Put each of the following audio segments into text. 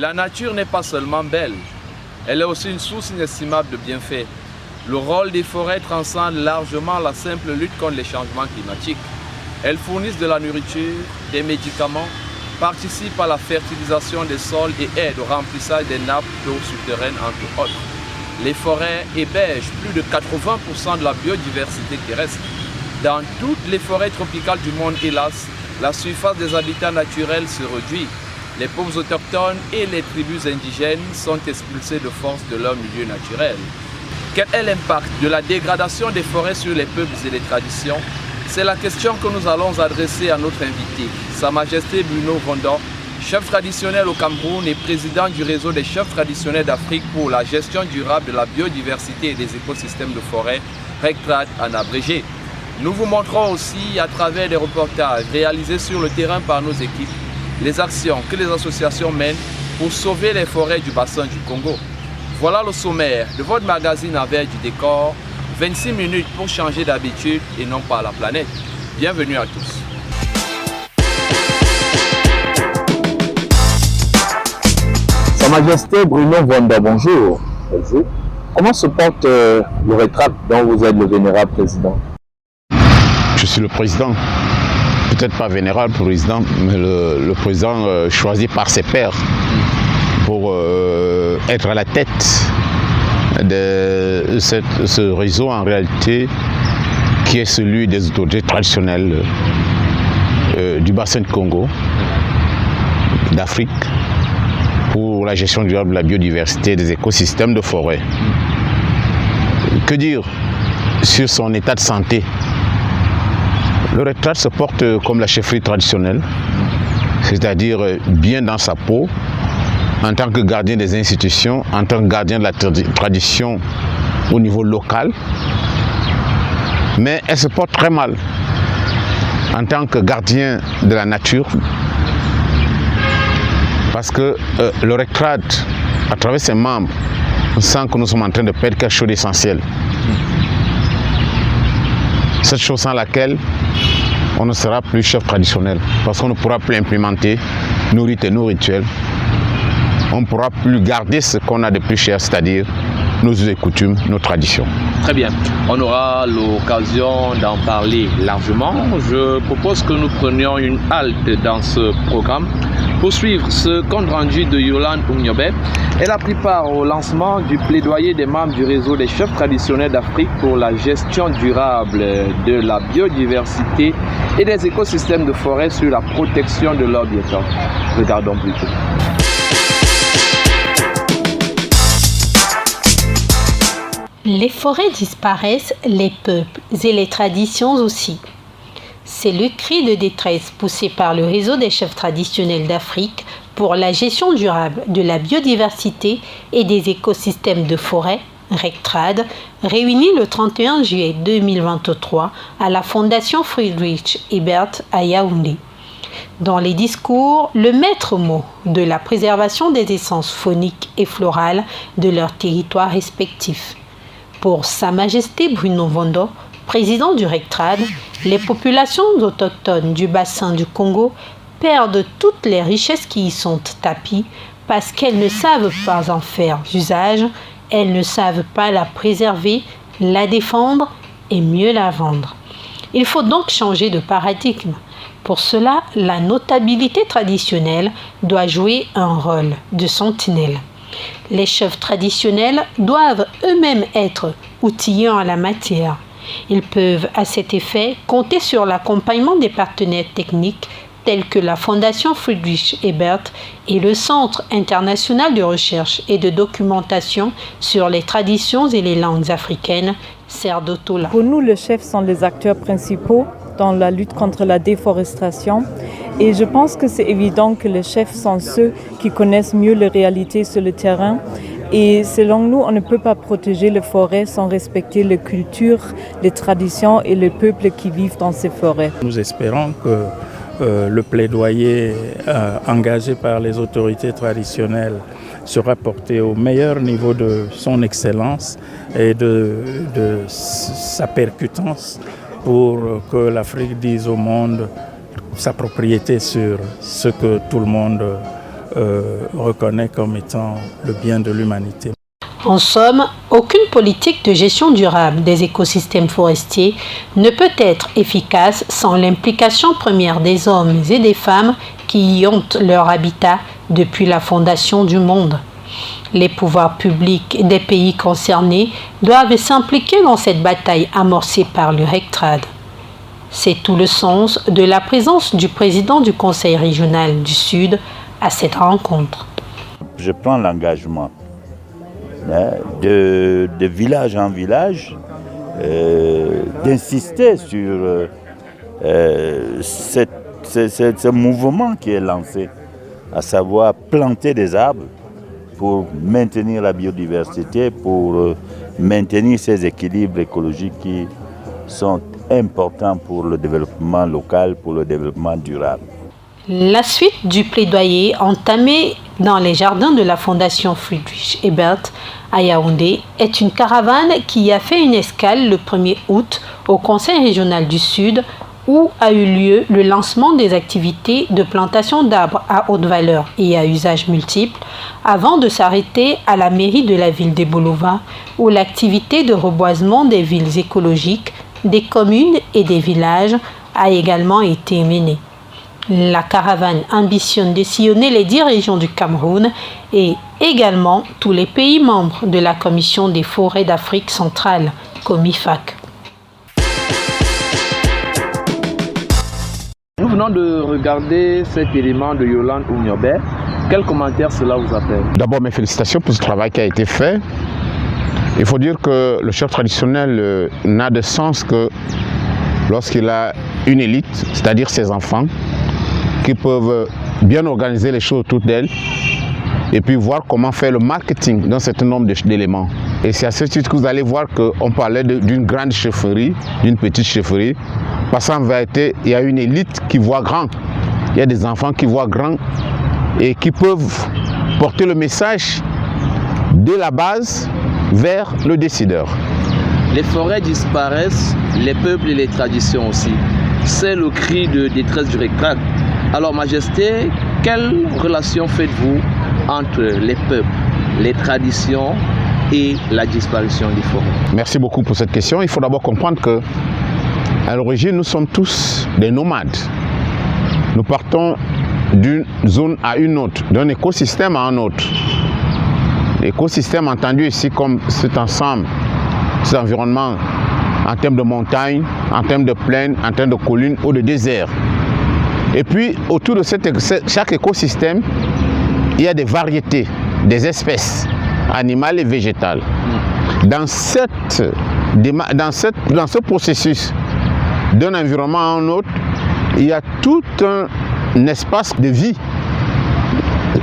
La nature n'est pas seulement belle, elle est aussi une source inestimable de bienfaits. Le rôle des forêts transcende largement la simple lutte contre les changements climatiques. Elles fournissent de la nourriture, des médicaments, participent à la fertilisation des sols et aident au remplissage des nappes d'eau souterraines entre autres. Les forêts hébergent plus de 80% de la biodiversité terrestre. Dans toutes les forêts tropicales du monde, hélas, la surface des habitats naturels se réduit. Les peuples autochtones et les tribus indigènes sont expulsés de force de leur milieu naturel. Quel est l'impact de la dégradation des forêts sur les peuples et les traditions? C'est la question que nous allons adresser à notre invité, Sa Majesté Bruno Vondo, chef traditionnel au Cameroun et président du réseau des chefs traditionnels d'Afrique pour la gestion durable de la biodiversité et des écosystèmes de forêt, RECTRAD en abrégé. Nous vous montrons aussi, à travers des reportages réalisés sur le terrain par nos équipes, les actions que les associations mènent pour sauver les forêts du bassin du Congo. Voilà le sommaire de votre magazine Envers du décor, 26 minutes pour changer d'habitude et non pas la planète. Bienvenue à tous. Sa Majesté Bruno Vondo, bonjour. Bonjour. Comment se porte le RECTRAD dont vous êtes le vénérable président? Je suis le président, peut-être pas vénérable président, mais le président choisi par ses pairs pour être à la tête de ce réseau en réalité qui est celui des autorités traditionnelles du bassin de Congo, d'Afrique, pour la gestion durable de la biodiversité et des écosystèmes de forêt. Que dire sur son état de santé? Le RECTRAD se porte comme la chefferie traditionnelle, c'est-à-dire bien dans sa peau, en tant que gardien des institutions, en tant que gardien de la tradition au niveau local. Mais elle se porte très mal en tant que gardien de la nature, parce que le RECTRAD, à travers ses membres, on sent que nous sommes en train de perdre quelque chose d'essentiel. Cette chose sans laquelle on ne sera plus chef traditionnel, parce qu'on ne pourra plus implémenter nos rites et nos rituels. On ne pourra plus garder ce qu'on a de plus cher, c'est-à-dire nos us et coutumes, nos traditions. Très bien, on aura l'occasion d'en parler largement. Je propose que nous prenions une halte dans ce programme pour suivre ce compte rendu de Yolande Ouniobe. Elle a pris part au lancement du plaidoyer des membres du réseau des chefs traditionnels d'Afrique pour la gestion durable de la biodiversité et des écosystèmes de forêt sur la protection de leur biotope. Regardons plutôt. Les forêts disparaissent, les peuples et les traditions aussi. C'est le cri de détresse poussé par le réseau des chefs traditionnels d'Afrique pour la gestion durable de la biodiversité et des écosystèmes de forêt, RECTRAD, réuni le 31 juillet 2023 à la Fondation Friedrich Ebert à Yaoundé. Dans les discours, le maître mot de la préservation des essences fauniques et florales de leurs territoires respectifs. Pour Sa Majesté Bruno Vondo, président du RECTRAD, les populations autochtones du bassin du Congo perdent toutes les richesses qui y sont tapies parce qu'elles ne savent pas en faire usage, elles ne savent pas la préserver, la défendre et mieux la vendre. Il faut donc changer de paradigme. Pour cela, la notabilité traditionnelle doit jouer un rôle de sentinelle. Les chefs traditionnels doivent eux-mêmes être outillés en la matière. Ils peuvent à cet effet compter sur l'accompagnement des partenaires techniques tels que la Fondation Friedrich Ebert et le Centre international de recherche et de documentation sur les traditions et les langues africaines, CERDOTOLA. Pour nous, les chefs sont les acteurs principaux dans la lutte contre la déforestation. Et je pense que c'est évident que les chefs sont ceux qui connaissent mieux les réalités sur le terrain. Et selon nous, on ne peut pas protéger les forêts sans respecter les cultures, les traditions et les peuples qui vivent dans ces forêts. Nous espérons que le plaidoyer engagé par les autorités traditionnelles sera porté au meilleur niveau de son excellence et de sa percutance pour que l'Afrique dise au monde sa propriété sur ce que tout le monde reconnaît comme étant le bien de l'humanité. En somme, aucune politique de gestion durable des écosystèmes forestiers ne peut être efficace sans l'implication première des hommes et des femmes qui y ont leur habitat depuis la fondation du monde. Les pouvoirs publics des pays concernés doivent s'impliquer dans cette bataille amorcée par le RECTRAD. C'est tout le sens de la présence du président du Conseil régional du Sud à cette rencontre. Je prends l'engagement de village en village d'insister sur ce mouvement qui est lancé, à savoir planter des arbres pour maintenir la biodiversité, pour maintenir ces équilibres écologiques qui sont importants pour le développement local, pour le développement durable. La suite du plaidoyer entamé dans les jardins de la Fondation Friedrich Ebert à Yaoundé est une caravane qui a fait une escale le 1er août au Conseil régional du Sud où a eu lieu le lancement des activités de plantation d'arbres à haute valeur et à usage multiple avant de s'arrêter à la mairie de la ville d'Ebolova où l'activité de reboisement des villes écologiques, des communes et des villages a également été menée. La caravane ambitionne de sillonner les 10 régions du Cameroun et également tous les pays membres de la Commission des forêts d'Afrique centrale, COMIFAC. Nous venons de regarder cet élément de Yolande Ouniobé. Quel commentaire cela vous appelle? D'abord, mes félicitations pour ce travail qui a été fait. Il faut dire que le chef traditionnel n'a de sens que lorsqu'il a une élite, c'est-à-dire ses enfants, qui peuvent bien organiser les choses autour d'elle et puis voir comment faire le marketing d'un certain nombre d'éléments. Et c'est à ce titre que vous allez voir qu'on parlait d'une grande chefferie, d'une petite chefferie, parce qu'en vérité, il y a une élite qui voit grand. Il y a des enfants qui voient grand et qui peuvent porter le message de la base vers le décideur. Les forêts disparaissent, les peuples et les traditions aussi. C'est le cri de détresse du RECTRAD. Alors, Majesté, quelle relation faites-vous entre les peuples, les traditions et la disparition des forêts? Merci beaucoup pour cette question. Il faut d'abord comprendre que à l'origine, nous sommes tous des nomades. Nous partons d'une zone à une autre, d'un écosystème à un autre. L'écosystème entendu ici comme cet ensemble, cet environnement en termes de montagnes, en termes de plaines, en termes de collines ou de déserts. Et puis, autour de chaque écosystème, il y a des variétés, des espèces animales et végétales. Dans ce processus d'un environnement à un autre, il y a tout un espace de vie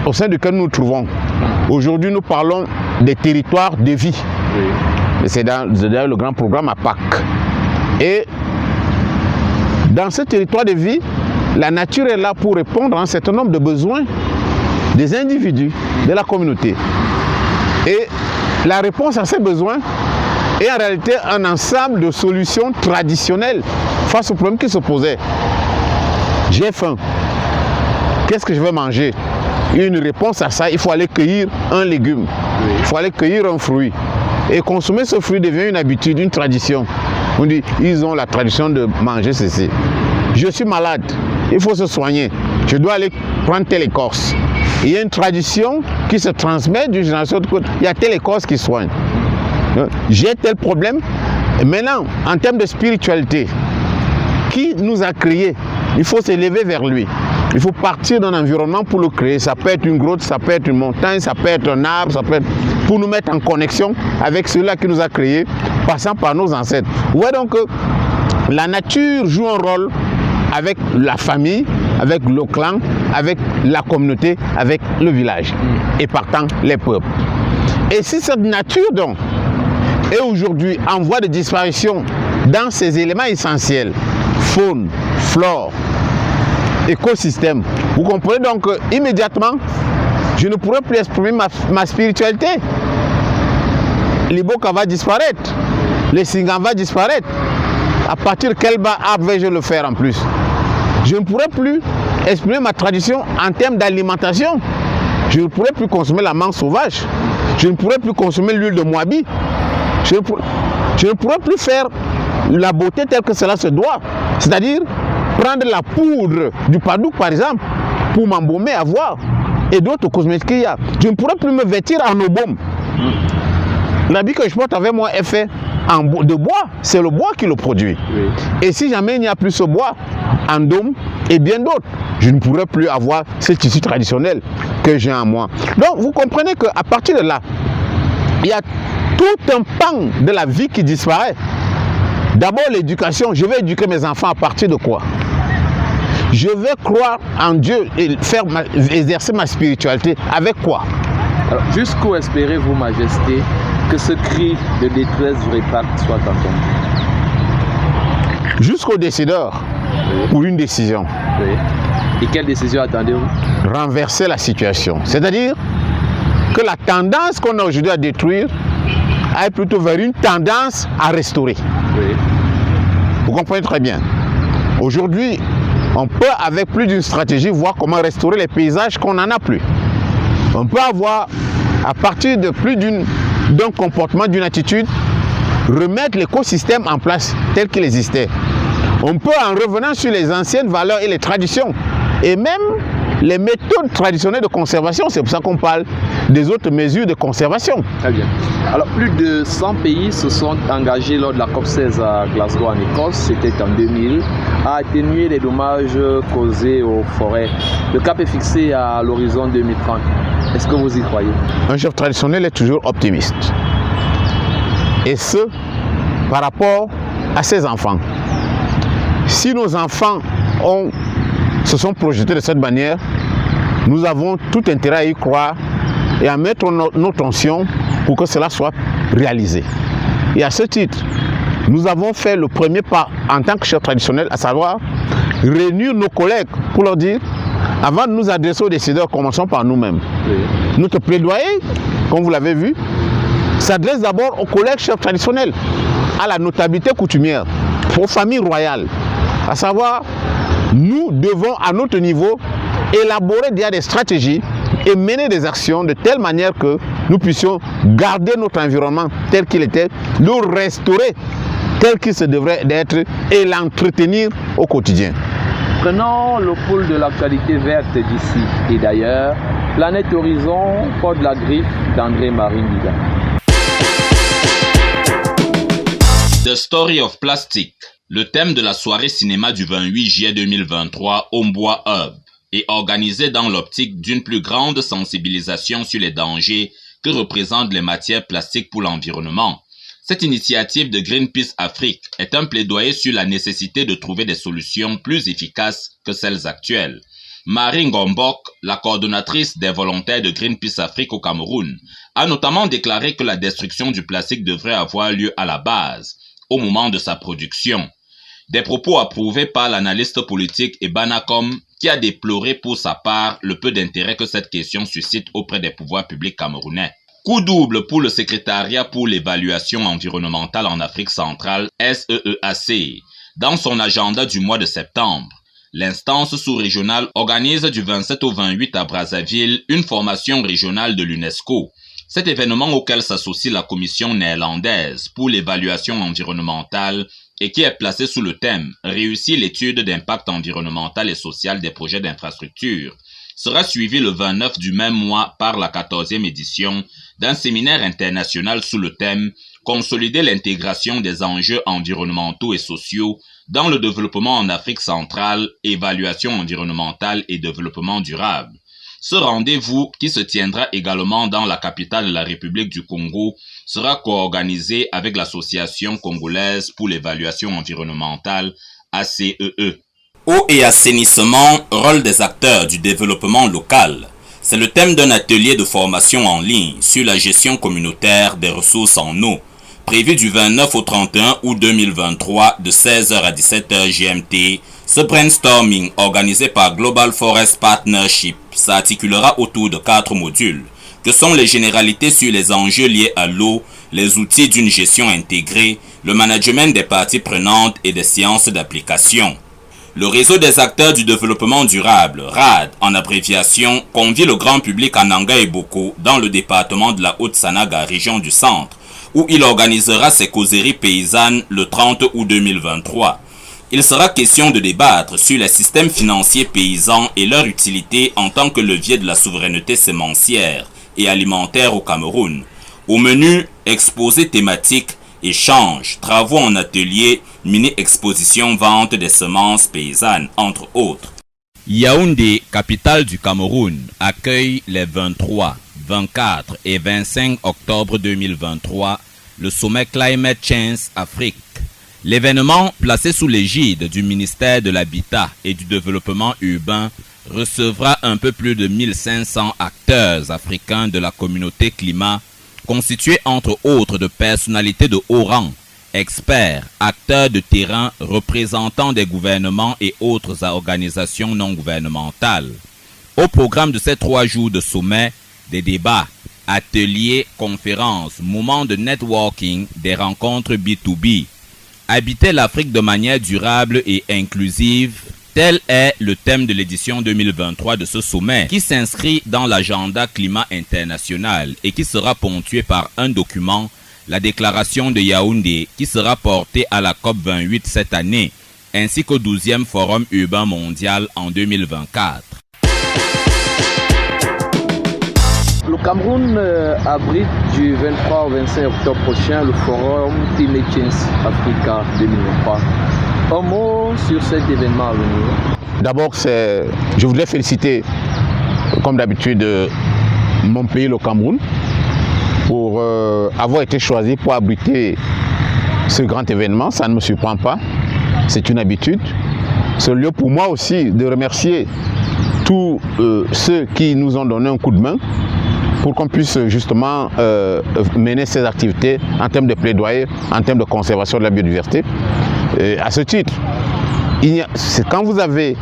au sein duquel nous nous trouvons. Aujourd'hui, nous parlons des territoires de vie. C'est d'ailleurs le grand programme APAC. Et dans ce territoire de vie, la nature est là pour répondre à un certain nombre de besoins des individus, de la communauté. Et la réponse à ces besoins est en réalité un ensemble de solutions traditionnelles face aux problèmes qui se posaient. J'ai faim. Qu'est-ce que je vais manger? Une réponse à ça, il faut aller cueillir un légume. Il faut aller cueillir un fruit. Et consommer ce fruit devient une habitude, une tradition. On dit, ils ont la tradition de manger ceci. Je suis malade, il faut se soigner. Je dois aller prendre telle écorce. Il y a une tradition qui se transmet d'une génération à l'autre. Il y a telle écorce qui soigne. J'ai tel problème. Et maintenant, en termes de spiritualité, qui nous a créés? Il faut s'élever vers lui. Il faut partir d'un environnement pour le créer. Ça peut être une grotte, ça peut être une montagne, ça peut être un arbre, ça peut être pour nous mettre en connexion avec celui-là qui nous a créés, passant par nos ancêtres. Vous voyez donc que la nature joue un rôle avec la famille, avec le clan, avec la communauté, avec le village et partant les peuples. Et si cette nature donc est aujourd'hui en voie de disparition dans ses éléments essentiels, faune, flore, écosystème, vous comprenez donc immédiatement, je ne pourrai plus exprimer ma spiritualité. L'Iboka va disparaître, le Singan va disparaître. À partir de quel arbre vais-je le faire en plus? Je ne pourrai plus exprimer ma tradition en termes d'alimentation. Je ne pourrai plus consommer la menthe sauvage. Je ne pourrai plus consommer l'huile de moabi. Je ne pourrai plus faire la beauté telle que cela se doit. C'est-à-dire prendre la poudre du padouk par exemple pour m'embaumer à voir et d'autres cosmétiques qu'il y a. Je ne pourrai plus me vêtir en obaume. L'habit que je porte avec moi est fait de bois. C'est le bois qui le produit. Oui. Et si jamais il n'y a plus ce bois, en dôme et bien d'autres, je ne pourrai plus avoir ce tissu traditionnel que j'ai en moi. Donc vous comprenez qu'à partir de là, il y a tout un pan de la vie qui disparaît. D'abord l'éducation. Je vais éduquer mes enfants à partir de quoi? Je vais croire en Dieu et exercer ma spiritualité avec quoi? Alors, jusqu'où espérez-vous, Majesté, que ce cri de détresse du réparti soit entendu? Jusqu'au décideur, oui. Pour une décision. Oui. Et quelle décision attendez-vous? Renverser la situation. C'est-à-dire que la tendance qu'on a aujourd'hui à détruire aille plutôt vers une tendance à restaurer. Oui. Vous comprenez très bien. Aujourd'hui, on peut, avec plus d'une stratégie, voir comment restaurer les paysages qu'on n'en a plus. On peut avoir, à partir de plus d'un comportement, d'une attitude, remettre l'écosystème en place tel qu'il existait. On peut, en revenant sur les anciennes valeurs et les traditions, et même les méthodes traditionnelles de conservation, c'est pour ça qu'on parle des autres mesures de conservation. Très bien. Alors, plus de 100 pays se sont engagés lors de la COP16 à Glasgow en Écosse, c'était en 2000, à atténuer les dommages causés aux forêts. Le cap est fixé à l'horizon 2030. Est-ce que vous y croyez? Un chef traditionnel est toujours optimiste. Et ce, par rapport à ses enfants. Si nos enfants se sont projetés de cette manière, nous avons tout intérêt à y croire et à mettre nos tensions pour que cela soit réalisé. Et à ce titre, nous avons fait le premier pas en tant que chef traditionnel, à savoir réunir nos collègues pour leur dire, avant de nous adresser aux décideurs, commençons par nous-mêmes. Oui. Notre plaidoyer, comme vous l'avez vu, s'adresse d'abord aux collègues chefs traditionnels, à la notabilité coutumière, aux familles royales, à savoir, nous devons à notre niveau élaborer des stratégies et mener des actions de telle manière que nous puissions garder notre environnement tel qu'il était, le restaurer tel qu'il se devrait d'être et l'entretenir au quotidien. Prenons le pôle de l'actualité verte d'ici et d'ailleurs. Planète Horizon porte la griffe d'André-Marie Ndiga. The Story of Plastic, le thème de la soirée cinéma du 28 juillet 2023 au Mboa Hub, est organisé dans l'optique d'une plus grande sensibilisation sur les dangers que représentent les matières plastiques pour l'environnement. Cette initiative de Greenpeace Afrique est un plaidoyer sur la nécessité de trouver des solutions plus efficaces que celles actuelles. Marie Ngombok, la coordonnatrice des volontaires de Greenpeace Afrique au Cameroun, a notamment déclaré que la destruction du plastique devrait avoir lieu à la base, au moment de sa production. Des propos approuvés par l'analyste politique Ebanacom, qui a déploré pour sa part le peu d'intérêt que cette question suscite auprès des pouvoirs publics camerounais. Coup double pour le secrétariat pour l'évaluation environnementale en Afrique centrale, SEEAC. Dans son agenda du mois de septembre, l'instance sous-régionale organise du 27 au 28 à Brazzaville une formation régionale de l'UNESCO. Cet événement auquel s'associe la commission néerlandaise pour l'évaluation environnementale et qui est placé sous le thème « Réussir l'étude d'impact environnemental et social des projets d'infrastructure » sera suivi le 29 du même mois par la 14e édition d'un séminaire international sous le thème « Consolider l'intégration des enjeux environnementaux et sociaux dans le développement en Afrique centrale, évaluation environnementale et développement durable ». Ce rendez-vous, qui se tiendra également dans la capitale de la République du Congo, sera co-organisé avec l'Association congolaise pour l'évaluation environnementale, ACEE. Eau et assainissement, rôle des acteurs du développement local. C'est le thème d'un atelier de formation en ligne sur la gestion communautaire des ressources en eau, prévu du 29 au 31 août 2023 de 16h à 17h GMT. Ce brainstorming organisé par Global Forest Partnership s'articulera autour de 4 modules, que sont les généralités sur les enjeux liés à l'eau, les outils d'une gestion intégrée, le management des parties prenantes et des sciences d'application. Le réseau des acteurs du développement durable, RAD en abréviation, convie le grand public à Nanga et Boko dans le département de la Haute-Sanaga, région du centre, où il organisera ses causeries paysannes le 30 août 2023. Il sera question de débattre sur les systèmes financiers paysans et leur utilité en tant que levier de la souveraineté sémencière et alimentaire au Cameroun. Au menu, exposés thématiques, échanges, travaux en atelier, mini-exposition, vente des semences paysannes, entre autres. Yaoundé, capitale du Cameroun, accueille les 23, 24 et 25 octobre 2023 le sommet Climate Change Afrique. L'événement, placé sous l'égide du ministère de l'Habitat et du Développement urbain, recevra un peu plus de 1500 acteurs africains de la communauté climat, constitués entre autres de personnalités de haut rang, experts, acteurs de terrain, représentants des gouvernements et autres organisations non gouvernementales. Au programme de ces 3 jours de sommet, des débats, ateliers, conférences, moments de networking, des rencontres B2B. Habiter l'Afrique de manière durable et inclusive, tel est le thème de l'édition 2023 de ce sommet qui s'inscrit dans l'agenda climat international et qui sera ponctué par un document, la déclaration de Yaoundé, qui sera portée à la COP28 cette année, ainsi qu'au 12e Forum urbain mondial en 2024. Le Cameroun abrite du 23 au 25 octobre prochain le Forum Climate Change Africa 2023. Un mot sur cet événement à venir. D'abord, je voudrais féliciter, comme d'habitude, mon pays, le Cameroun, pour avoir été choisi pour abriter ce grand événement. Ça ne me surprend pas, c'est une habitude. C'est le lieu pour moi aussi de remercier tous ceux qui nous ont donné un coup de main pour qu'on puisse justement mener ces activités en termes de plaidoyer, en termes de conservation de la biodiversité. Et à ce titre, c'est quand vous avez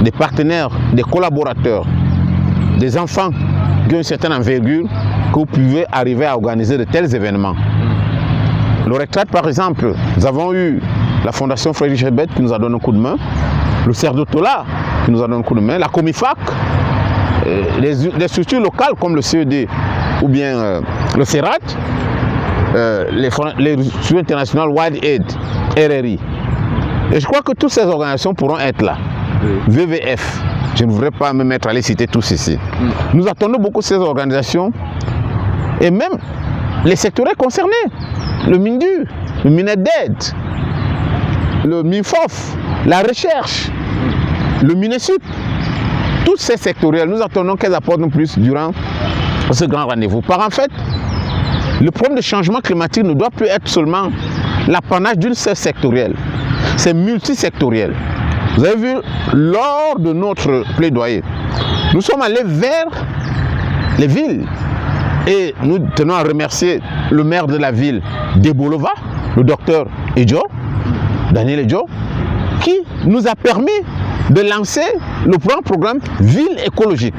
des partenaires, des collaborateurs, des enfants qui ont une certaine envergure que vous pouvez arriver à organiser de tels événements. Le RECTRAD, par exemple, nous avons eu la Fondation Frédéric Ebert qui nous a donné un coup de main, le CERDOTOLA qui nous a donné un coup de main, la COMIFAC, les structures locales comme le CED ou bien le CERAT, les structures internationales WIDE-Aid, RRI. Et je crois que toutes ces organisations pourront être là. VVF, je ne voudrais pas me mettre à les citer tous ici. Nous attendons beaucoup ces organisations et même les secteurs concernés, le MINDU, le MINEDED, le MINFOF, la recherche, le MINESUP. Tous ces sectoriels, nous attendons qu'elles apportent plus durant ce grand rendez-vous. Par en fait, le problème de changement climatique ne doit plus être seulement l'apanage d'une seule sectorielle. C'est multisectoriel. Vous avez vu, lors de notre plaidoyer, nous sommes allés vers les villes. Et nous tenons à remercier le maire de la ville d'Ebolova, le docteur Edjo, Daniel Edjo, qui nous a permis de lancer le programme Ville écologique.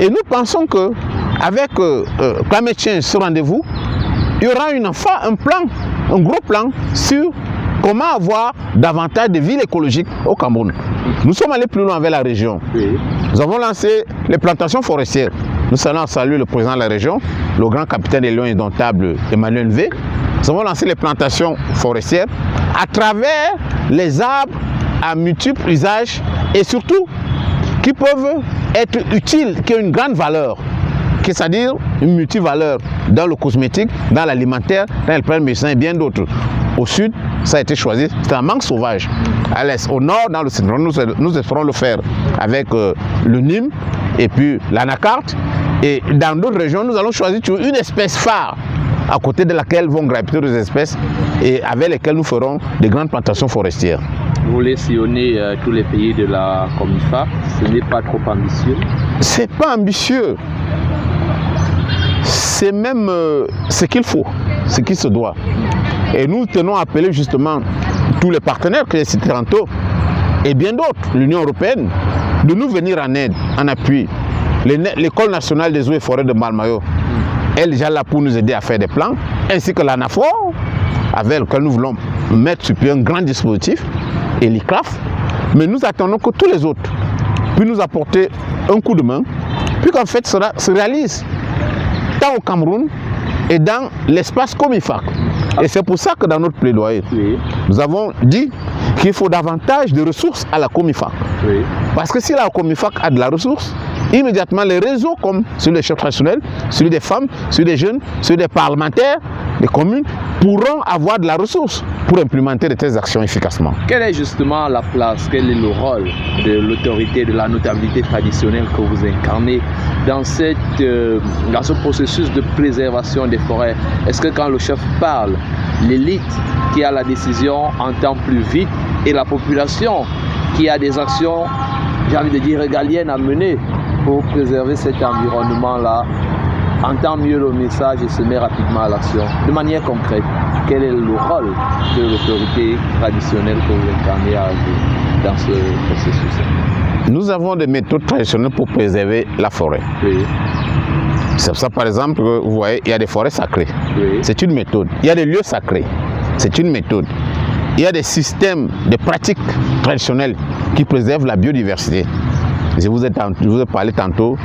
Et nous pensons qu'avec Climate Change, ce rendez-vous, il y aura un gros plan sur comment avoir davantage de villes écologiques au Cameroun. Nous sommes allés plus loin vers la région. Nous avons lancé les plantations forestières. Nous saluons le président de la région, le grand capitaine des Lions indomptables Emmanuel V. Nous avons lancé les plantations forestières à travers les arbres à multiples usages et surtout qui peuvent être utiles, qui ont une grande valeur, c'est-à-dire une multivaleur dans le cosmétique, dans l'alimentaire, dans les plantes médecins et bien d'autres. Au sud, ça a été choisi, c'est un mangue sauvage. À l'est, au nord, dans le centre, nous espérons le faire avec le Nîmes et puis l'anacarte. Et dans d'autres régions, nous allons choisir une espèce phare à côté de laquelle vont graviter d'autres espèces et avec lesquelles nous ferons des grandes plantations forestières. Vous voulez sillonner tous les pays de la COMIFA, ce n'est pas trop ambitieux? C'est pas ambitieux. C'est même ce qu'il faut, ce qui se doit. Et nous tenons à appeler justement tous les partenaires que j'ai cités tantôt et bien d'autres, l'Union européenne, de nous venir en aide, en appui. L'École nationale des eaux et forêts de Malmayo, elle est déjà là pour nous aider à faire des plans, ainsi que l'ANAFOR, avec lequel nous voulons mettre sur pied un grand dispositif, et l'ICRAF, Mais nous attendons que tous les autres puissent nous apporter un coup de main, puis qu'en fait cela se réalise tant au Cameroun et dans l'espace Comifac. Et c'est pour ça que dans notre plaidoyer, nous avons dit qu'il faut davantage de ressources à la Comifac. Parce que si la Comifac a de la ressource, immédiatement les réseaux comme celui des chefs traditionnels, celui des femmes, celui des jeunes, celui des parlementaires, des communes, pourront avoir de la ressource pour implémenter de telles actions efficacement. Quelle est justement la place, quel est le rôle de l'autorité, de la notabilité traditionnelle que vous incarnez dans ce processus de préservation des forêts? Est-ce que quand le chef parle, l'élite qui a la décision entend plus vite et la population qui a des actions, j'ai envie de dire, régaliennes à mener pour préserver cet environnement-là, entend mieux le message et se met rapidement à l'action? De manière concrète, quel est le rôle de l'autorité traditionnelle que vous incarnez dans ce processus? Nous avons des méthodes traditionnelles pour préserver la forêt. C'est ça, par exemple, vous voyez, il y a des forêts sacrées. C'est une méthode. Il y a des lieux sacrés. C'est une méthode. Il y a des systèmes, des pratiques traditionnelles qui préservent la biodiversité. Je vous ai parlé tantôt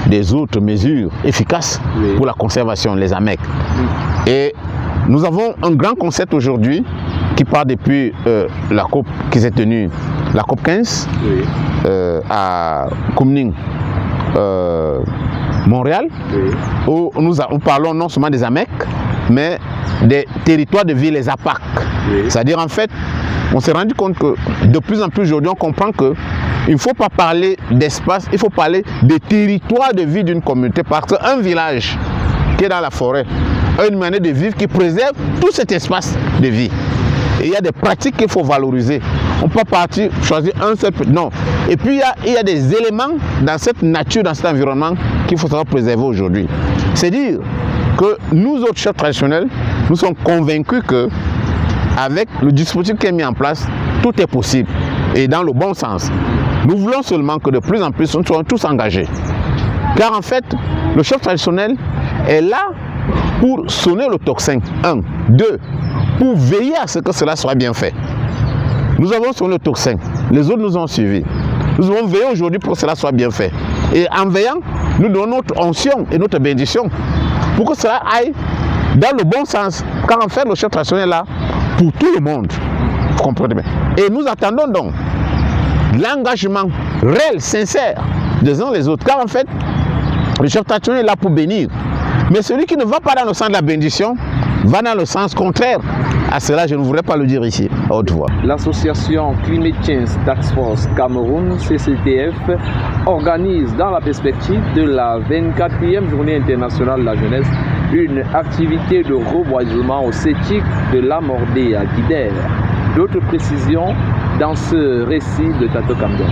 des autres mesures efficaces pour la conservation, les AMEC. Et nous avons un grand concept aujourd'hui qui part depuis la COP qui s'est tenue, la COP 15 à Kunming, Montréal, où nous parlons non seulement des AMEC, mais des territoires de vie, les APAC. C'est-à-dire, en fait, on s'est rendu compte que de plus en plus aujourd'hui, on comprend qu'il ne faut pas parler d'espace, il faut parler des territoires de vie d'une communauté, parce qu'un village qui est dans la forêt a une manière de vivre qui préserve tout cet espace de vie. Et il y a des pratiques qu'il faut valoriser. On ne peut pas choisir un seul... Non. Et puis il y a des éléments dans cette nature, dans cet environnement qu'il faut savoir préserver aujourd'hui. C'est dire que nous autres chefs traditionnels, nous sommes convaincus que avec le dispositif qui est mis en place, tout est possible et dans le bon sens. Nous voulons seulement que de plus en plus, nous soyons tous engagés. Car en fait, le chef traditionnel est là pour sonner le tocsin, 1. 2, pour veiller à ce que cela soit bien fait. Nous avons sonné le tocsin, les autres nous ont suivis. Nous avons veillé aujourd'hui pour que cela soit bien fait. Et en veillant, nous donnons notre onction et notre bénédiction pour que cela aille dans le bon sens. Car en fait, le chef traditionnel est là pour tout le monde. Vous comprenez bien. Et nous attendons donc l'engagement réel, sincère des uns les autres. Car en fait, le chef traditionnel est là pour bénir. Mais celui qui ne va pas dans le sens de la bénédiction va dans le sens contraire. À cela, je ne voudrais pas le dire ici, à haute voix. L'association Climate Change Task Force Cameroun, CCTF, organise dans la perspective de la 24e journée internationale de la jeunesse une activité de reboisement au CETIC de Lamordé à Guidère. D'autres précisions dans ce récit de Tato Kamdon.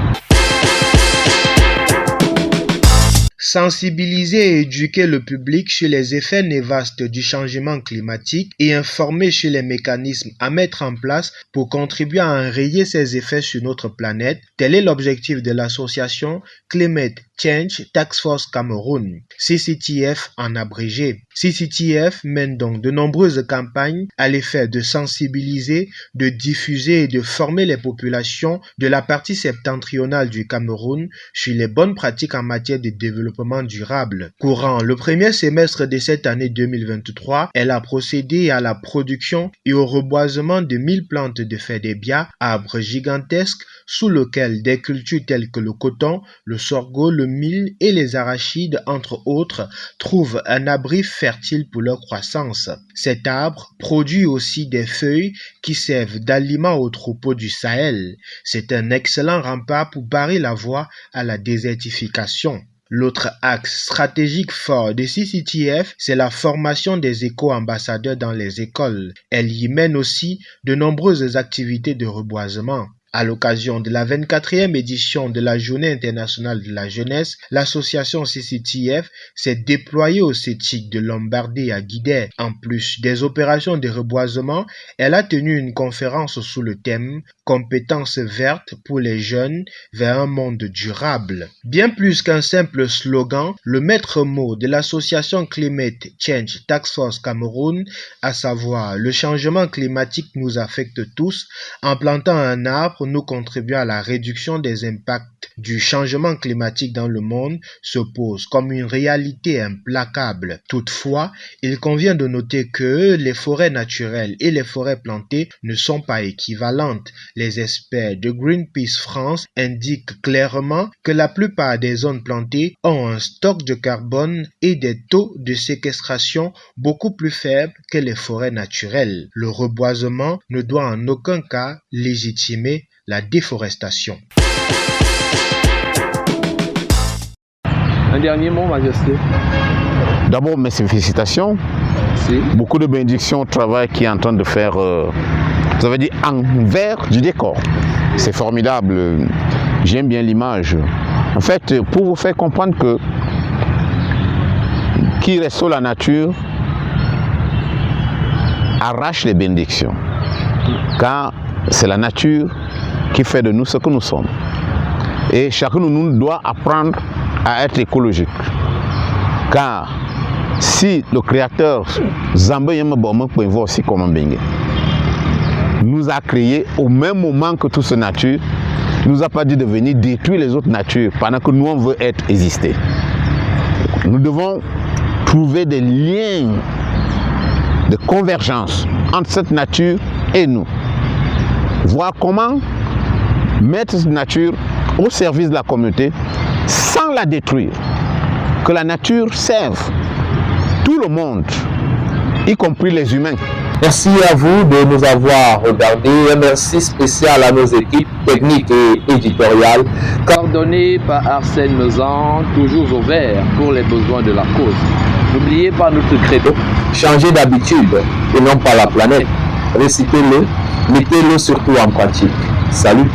Sensibiliser et éduquer le public sur les effets néfastes du changement climatique et informer sur les mécanismes à mettre en place pour contribuer à enrayer ces effets sur notre planète, tel est l'objectif de l'association Climate Change Task Force Cameroun, CCTF en abrégé. CCTF mène donc de nombreuses campagnes à l'effet de sensibiliser, de diffuser et de former les populations de la partie septentrionale du Cameroun sur les bonnes pratiques en matière de développement durable. Courant le premier semestre de cette année 2023, elle a procédé à la production et au reboisement de 1000 plantes de Fedebia, arbres gigantesques sous lesquels des cultures telles que le coton, le sorgho, le mil et les arachides, entre autres, trouvent un abri fertile pour leur croissance. Cet arbre produit aussi des feuilles qui servent d'aliment aux troupeaux du Sahel. C'est un excellent rempart pour barrer la voie à la désertification. L'autre axe stratégique fort de CCTF, c'est la formation des éco-ambassadeurs dans les écoles. Elle y mène aussi de nombreuses activités de reboisement. À l'occasion de la 24e édition de la Journée internationale de la jeunesse, l'association CCTF s'est déployée au CETIC de Lombardie à Guidère. En plus des opérations de reboisement, elle a tenu une conférence sous le thème « Compétences vertes pour les jeunes vers un monde durable ». Bien plus qu'un simple slogan, le maître mot de l'association Climate Change Task Force Cameroun, à savoir « Le changement climatique nous affecte tous », en plantant un arbre, mesure où nous contribuons à la réduction des impacts du changement climatique dans le monde se pose comme une réalité implacable. Toutefois, il convient de noter que les forêts naturelles et les forêts plantées ne sont pas équivalentes. Les experts de Greenpeace France indiquent clairement que la plupart des zones plantées ont un stock de carbone et des taux de séquestration beaucoup plus faibles que les forêts naturelles. Le reboisement ne doit en aucun cas légitimer la déforestation. Un dernier mot, Majesté. D'abord, mes félicitations. Si. Beaucoup de bénédictions au travail qui est en train de faire, ça veut dire envers du décor. C'est formidable. J'aime bien l'image. En fait, pour vous faire comprendre que qui restaure la nature arrache les bénédictions. Car c'est la nature qui fait de nous ce que nous sommes. Et chacun de nous doit apprendre à être écologique. Car si le Créateur nous a créés au même moment que toute cette nature, il ne nous a pas dit de venir détruire les autres natures pendant que nous on veut exister. Nous devons trouver des liens de convergence entre cette nature et nous. Voir comment mettre cette nature au service de la communauté sans la détruire. Que la nature serve tout le monde, y compris les humains. Merci à vous de nous avoir regardés. Un merci spécial à nos équipes techniques et éditoriales. Coordonné par Arsène Mezan, toujours au vert pour les besoins de la cause. N'oubliez pas notre credo. Changez d'habitude et non pas la planète. Récitez-le, mettez-le surtout en pratique. Salut.